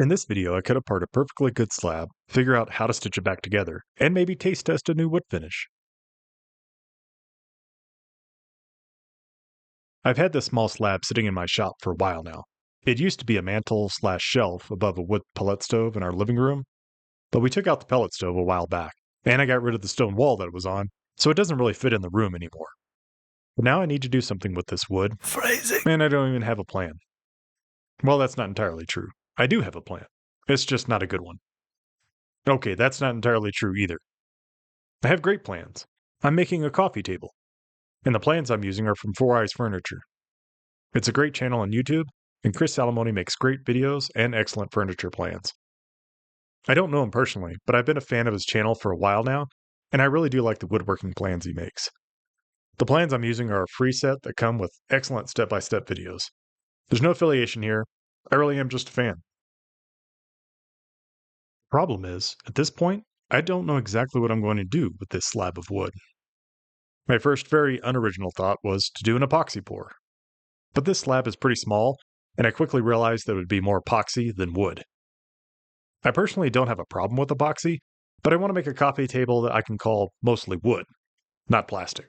In this video, I cut apart a perfectly good slab, figure out how to stitch it back together, and maybe taste test a new wood finish. I've had this small slab sitting in my shop for a while now. It used to be a mantle/shelf above a wood pellet stove in our living room, but we took out the pellet stove a while back, and I got rid of the stone wall that it was on, so it doesn't really fit in the room anymore. But now I need to do something with this wood, and I don't even have a plan. Well, that's not entirely true. I do have a plan. It's just not a good one. Okay, that's not entirely true either. I have great plans. I'm making a coffee table, and the plans I'm using are from Four Eyes Furniture. It's a great channel on YouTube, and Chris Salamone makes great videos and excellent furniture plans. I don't know him personally, but I've been a fan of his channel for a while now, and I really do like the woodworking plans he makes. The plans I'm using are a free set that come with excellent step-by-step videos. There's no affiliation here. I really am just a fan. The problem is, at this point, I don't know exactly what I'm going to do with this slab of wood. My first very unoriginal thought was to do an epoxy pour. But this slab is pretty small, and I quickly realized that it would be more epoxy than wood. I personally don't have a problem with epoxy, but I want to make a coffee table that I can call mostly wood, not plastic.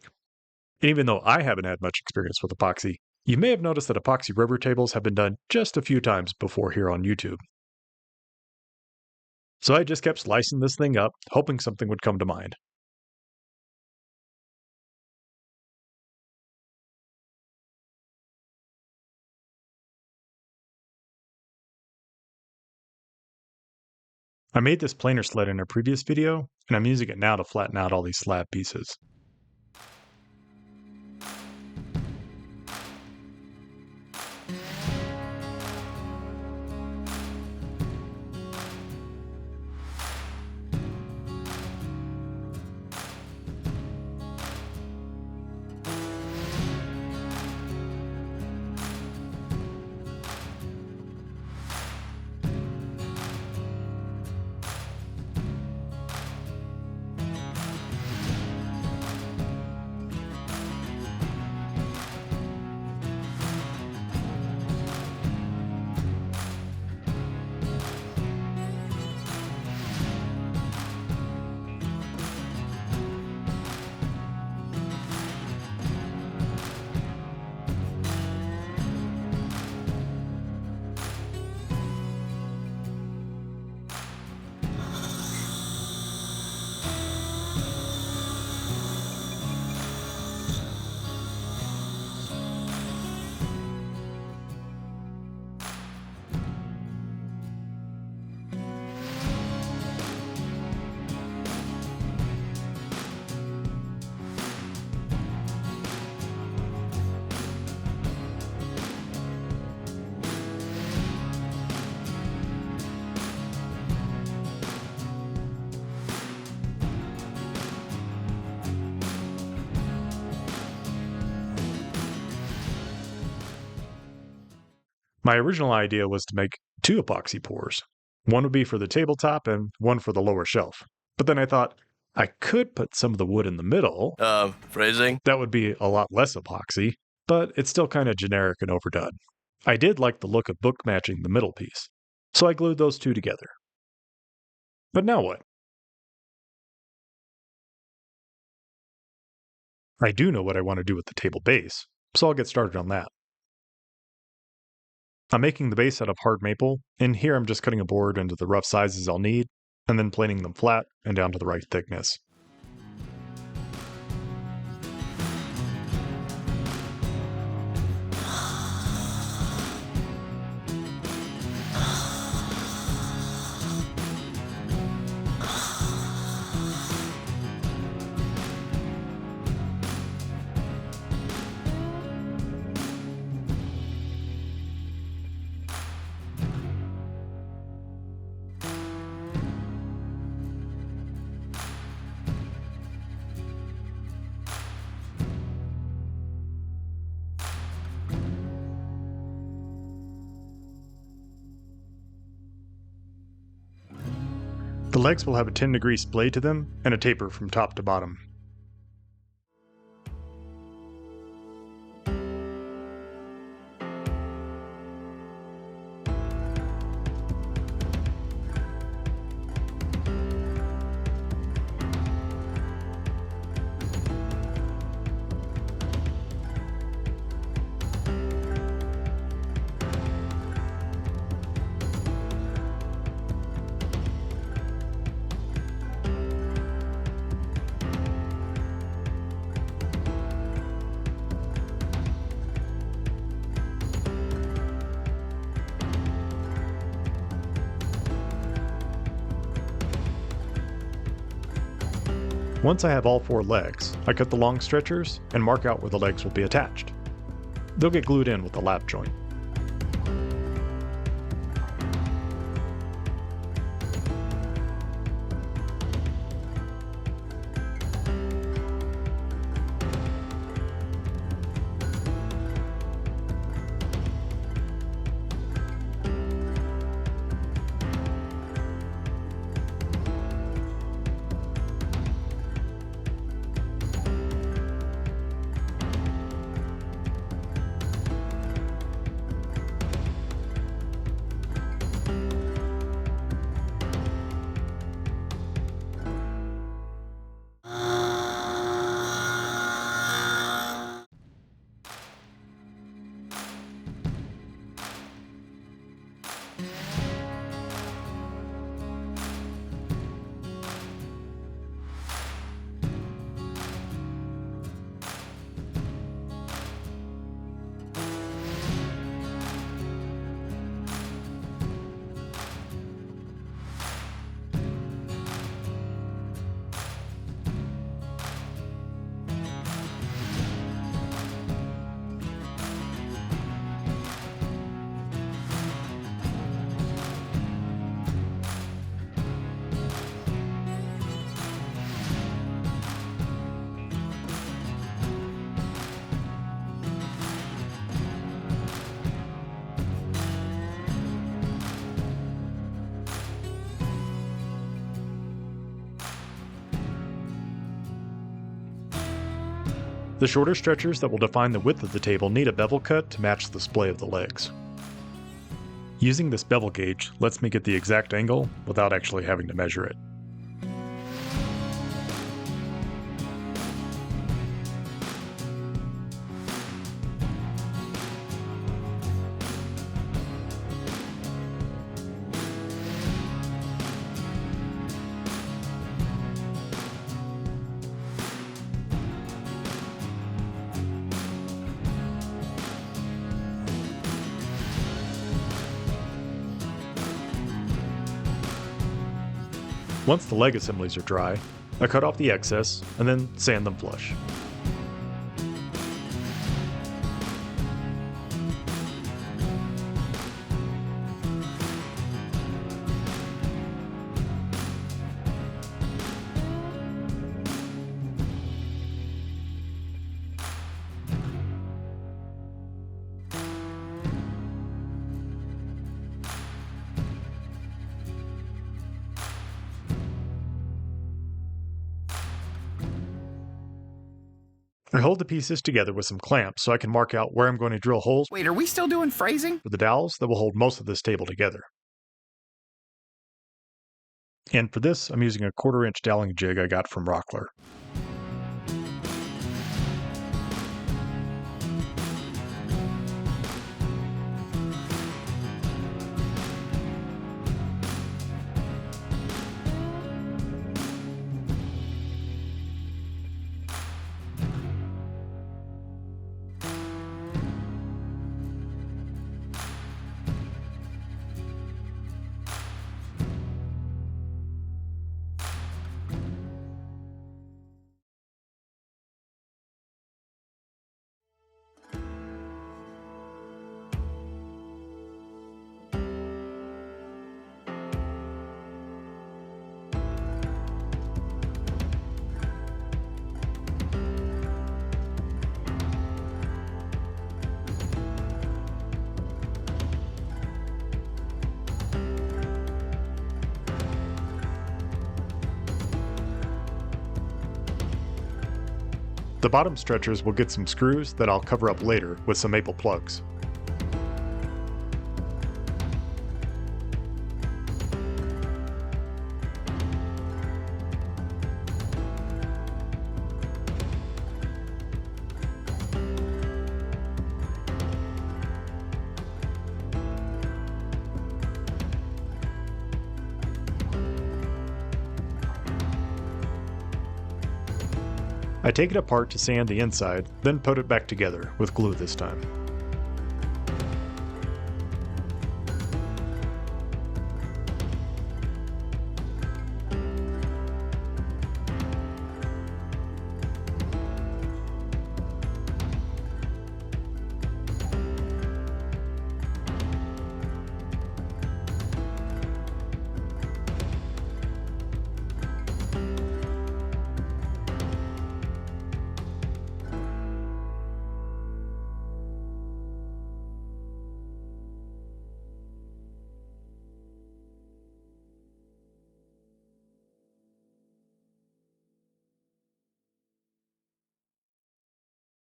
And even though I haven't had much experience with epoxy, you may have noticed that epoxy river tables have been done just a few times before here on YouTube. So I just kept slicing this thing up, hoping something would come to mind. I made this planer sled in a previous video, and I'm using it now to flatten out all these slab pieces. My original idea was to make two epoxy pours. One would be for the tabletop and one for the lower shelf. But then I thought, I could put some of the wood in the middle. Phrasing? That would be a lot less epoxy, but it's still kind of generic and overdone. I did like the look of book matching the middle piece, so I glued those two together. But now what? I do know what I want to do with the table base, so I'll get started on that. I'm making the base out of hard maple, and here I'm just cutting a board into the rough sizes I'll need, and then planing them flat and down to the right thickness. The legs will have a 10-degree splay to them and a taper from top to bottom. Once I have all 4 legs, I cut the long stretchers and mark out where the legs will be attached. They'll get glued in with the lap joint. The shorter stretchers that will define the width of the table need a bevel cut to match the splay of the legs. Using this bevel gauge lets me get the exact angle without actually having to measure it. Once the leg assemblies are dry, I cut off the excess and then sand them flush. I hold the pieces together with some clamps so I can mark out where I'm going to drill holes. Wait, are we still doing phrasing? For the dowels that will hold most of this table together. And for this, I'm using a 1/4-inch doweling jig I got from Rockler. The bottom stretchers will get some screws that I'll cover up later with some maple plugs. I take it apart to sand the inside, then put it back together, with glue this time.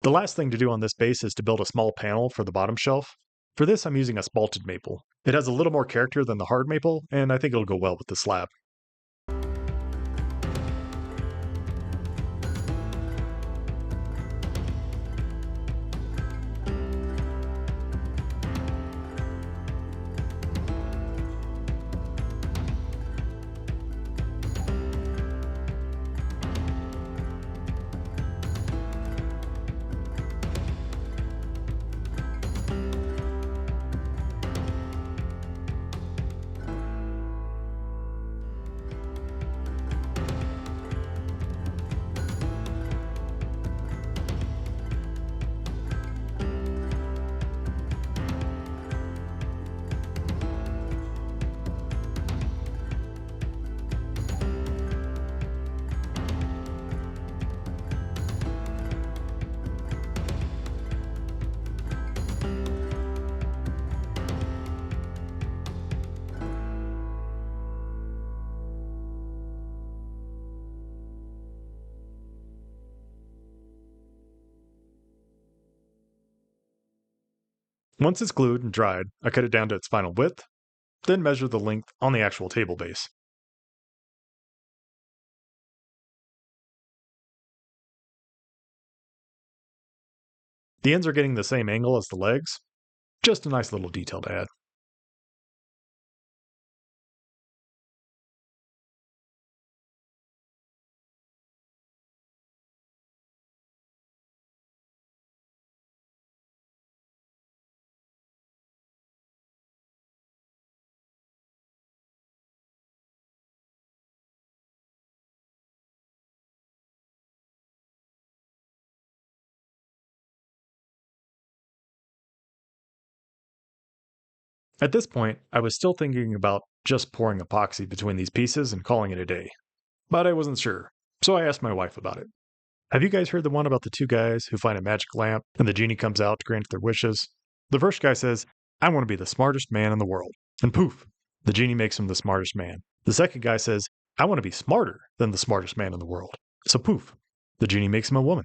The last thing to do on this base is to build a small panel for the bottom shelf. For this, I'm using a spalted maple. It has a little more character than the hard maple, and I think it'll go well with the slab. Once it's glued and dried, I cut it down to its final width, then measure the length on the actual table base. The ends are getting the same angle as the legs, just a nice little detail to add. At this point, I was still thinking about just pouring epoxy between these pieces and calling it a day. But I wasn't sure, so I asked my wife about it. Have you guys heard the one about the two guys who find a magic lamp and the genie comes out to grant their wishes? The first guy says, "I want to be the smartest man in the world." And poof, the genie makes him the smartest man. The second guy says, "I want to be smarter than the smartest man in the world." So poof, the genie makes him a woman.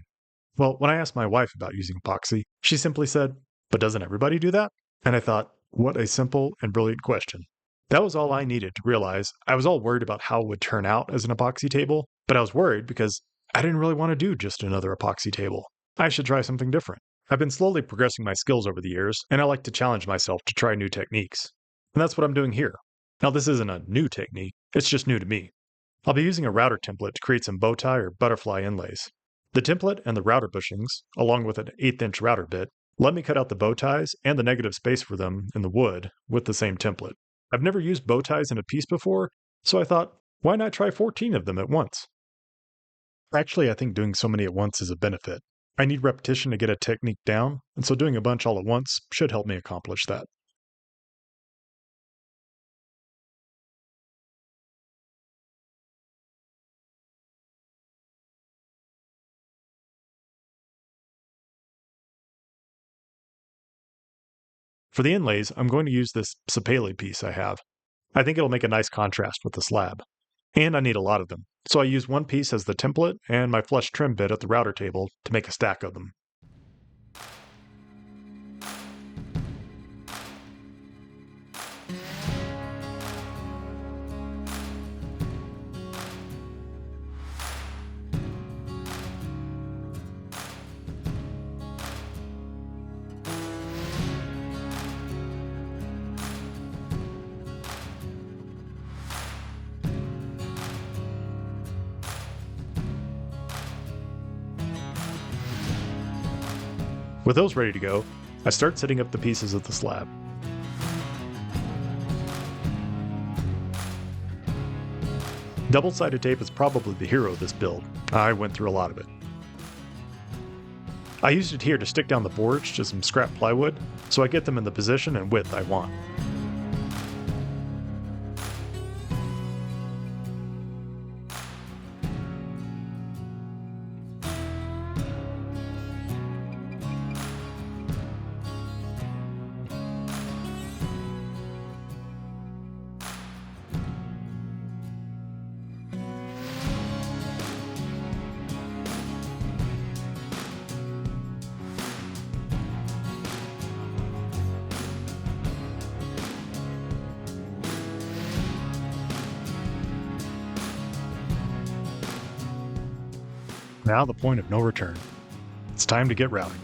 Well, when I asked my wife about using epoxy, she simply said, "But doesn't everybody do that?" And I thought, what a simple and brilliant question. That was all I needed to realize I was all worried about how it would turn out as an epoxy table, but I was worried because I didn't really want to do just another epoxy table. I should try something different. I've been slowly progressing my skills over the years, and I like to challenge myself to try new techniques. And that's what I'm doing here. Now, this isn't a new technique, it's just new to me. I'll be using a router template to create some bow tie or butterfly inlays. The template and the router bushings, along with an 1/8" router bit, let me cut out the bow ties and the negative space for them in the wood with the same template. I've never used bow ties in a piece before, so I thought, why not try 14 of them at once? Actually, I think doing so many at once is a benefit. I need repetition to get a technique down, and so doing a bunch all at once should help me accomplish that. For the inlays, I'm going to use this sapele piece I have. I think it'll make a nice contrast with the slab. And I need a lot of them, so I use one piece as the template and my flush trim bit at the router table to make a stack of them. With those ready to go, I start setting up the pieces of the slab. Double-sided tape is probably the hero of this build. I went through a lot of it. I used it here to stick down the boards to some scrap plywood, so I get them in the position and width I want. Now the point of no return. It's time to get routing.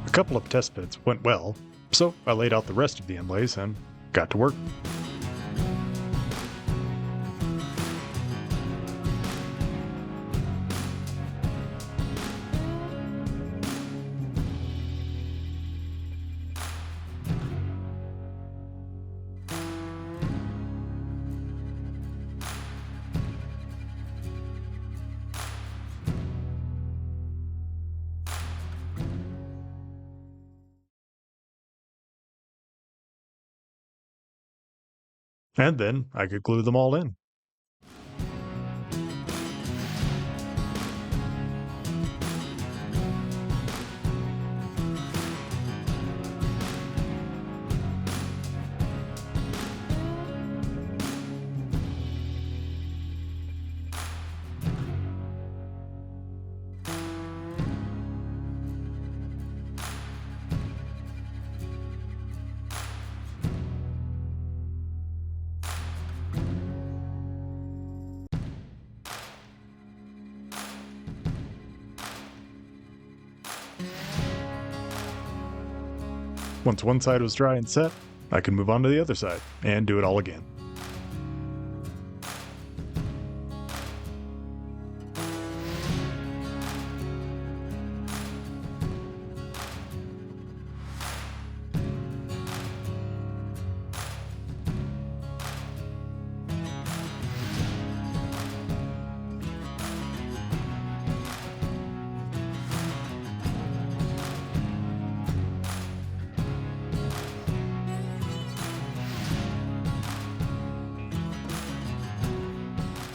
A couple of test bits went well, so I laid out the rest of the inlays and got to work. And then I could glue them all in. Once one side was dry and set, I could move on to the other side and do it all again.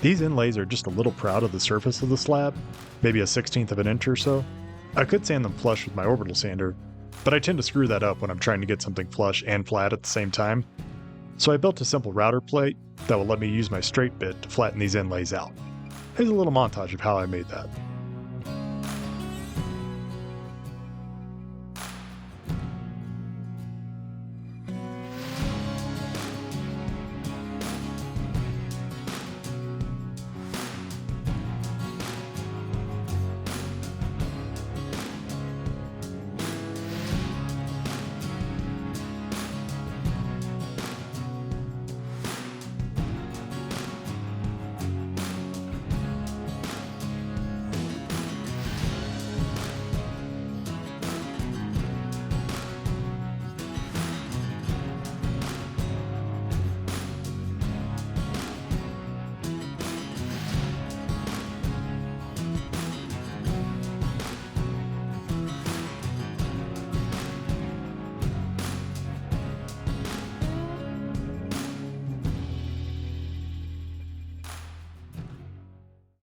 These inlays are just a little proud of the surface of the slab, maybe a 1/16 of an inch or so. I could sand them flush with my orbital sander, but I tend to screw that up when I'm trying to get something flush and flat at the same time. So I built a simple router plate that will let me use my straight bit to flatten these inlays out. Here's a little montage of how I made that.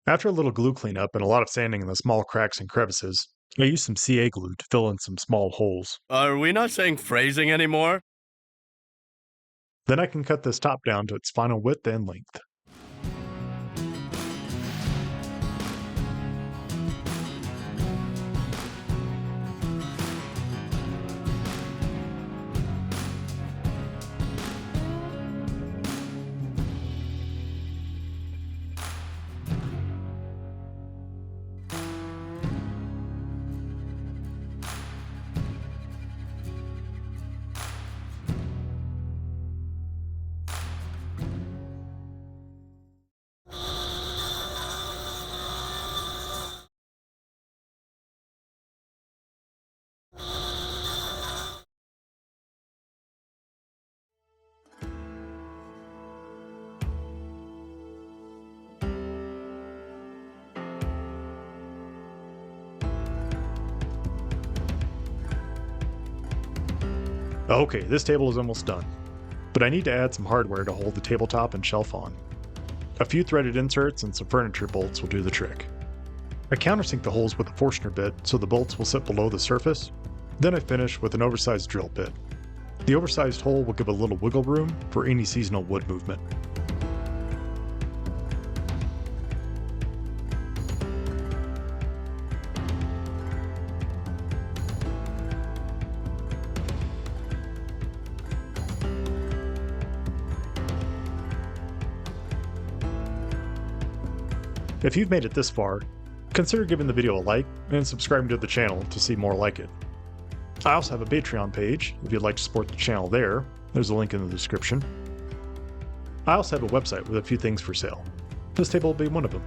After a little glue cleanup and a lot of sanding in the small cracks and crevices, I used some CA glue to fill in some small holes. Are we not saying phrasing anymore? Then I can cut this top down to its final width and length. Okay, this table is almost done, but I need to add some hardware to hold the tabletop and shelf on. A few threaded inserts and some furniture bolts will do the trick. I countersink the holes with a Forstner bit so the bolts will sit below the surface. Then I finish with an oversized drill bit. The oversized hole will give a little wiggle room for any seasonal wood movement. If you've made it this far, consider giving the video a like and subscribing to the channel to see more like it. I also have a Patreon page if you'd like to support the channel there. There's a link in the description. I also have a website with a few things for sale. This table will be one of them.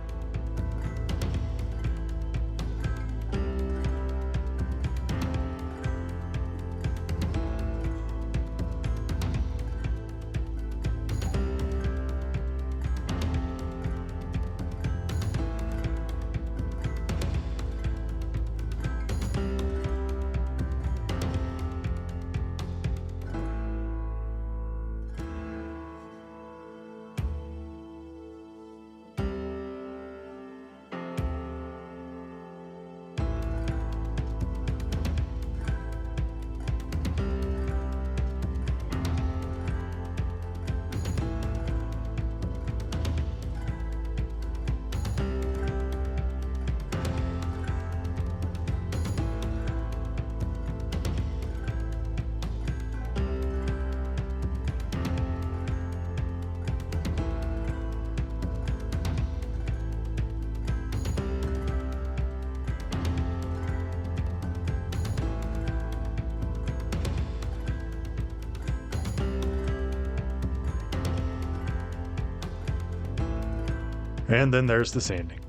And then there's the sanding.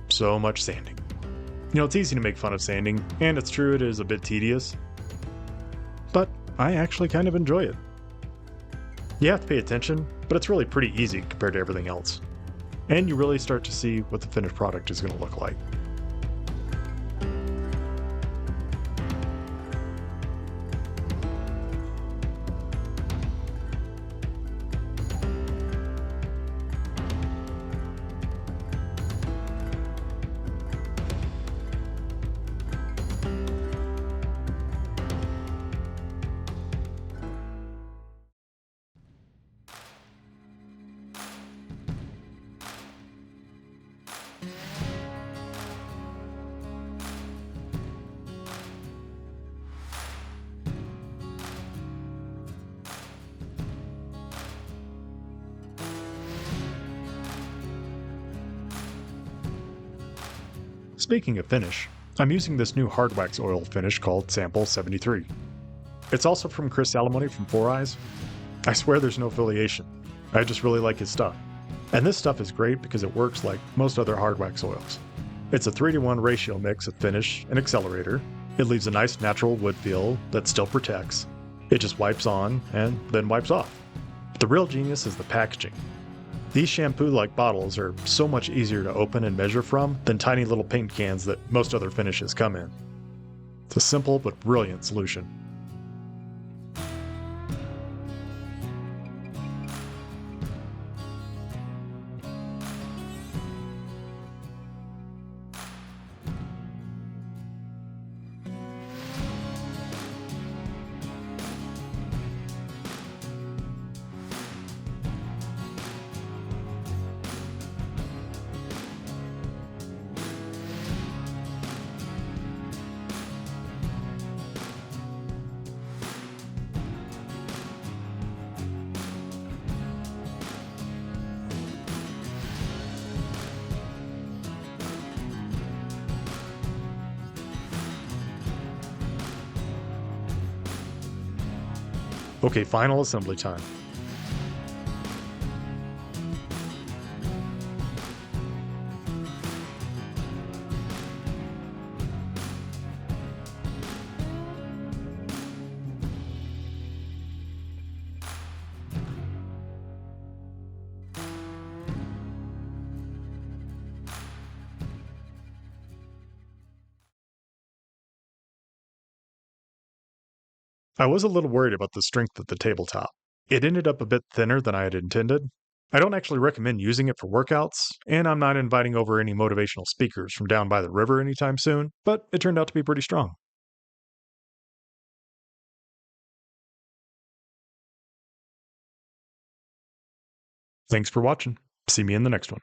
So much sanding. It's easy to make fun of sanding, and it's true it is a bit tedious, but I actually kind of enjoy it. You have to pay attention, but it's really pretty easy compared to everything else. And you really start to see what the finished product is going to look like. Speaking of finish, I'm using this new hard wax oil finish called Sample 73. It's also from Chris Salamone from Four Eyes. I swear there's no affiliation. I just really like his stuff. And this stuff is great because it works like most other hard wax oils. It's a 3-to-1 ratio mix of finish and accelerator. It leaves a nice natural wood feel that still protects. It just wipes on and then wipes off. The real genius is the packaging. These shampoo-like bottles are so much easier to open and measure from than tiny little paint cans that most other finishes come in. It's a simple but brilliant solution. Okay, final assembly time. I was a little worried about the strength of the tabletop. It ended up a bit thinner than I had intended. I don't actually recommend using it for workouts, and I'm not inviting over any motivational speakers from down by the river anytime soon, but it turned out to be pretty strong. Thanks for watching. See me in the next one.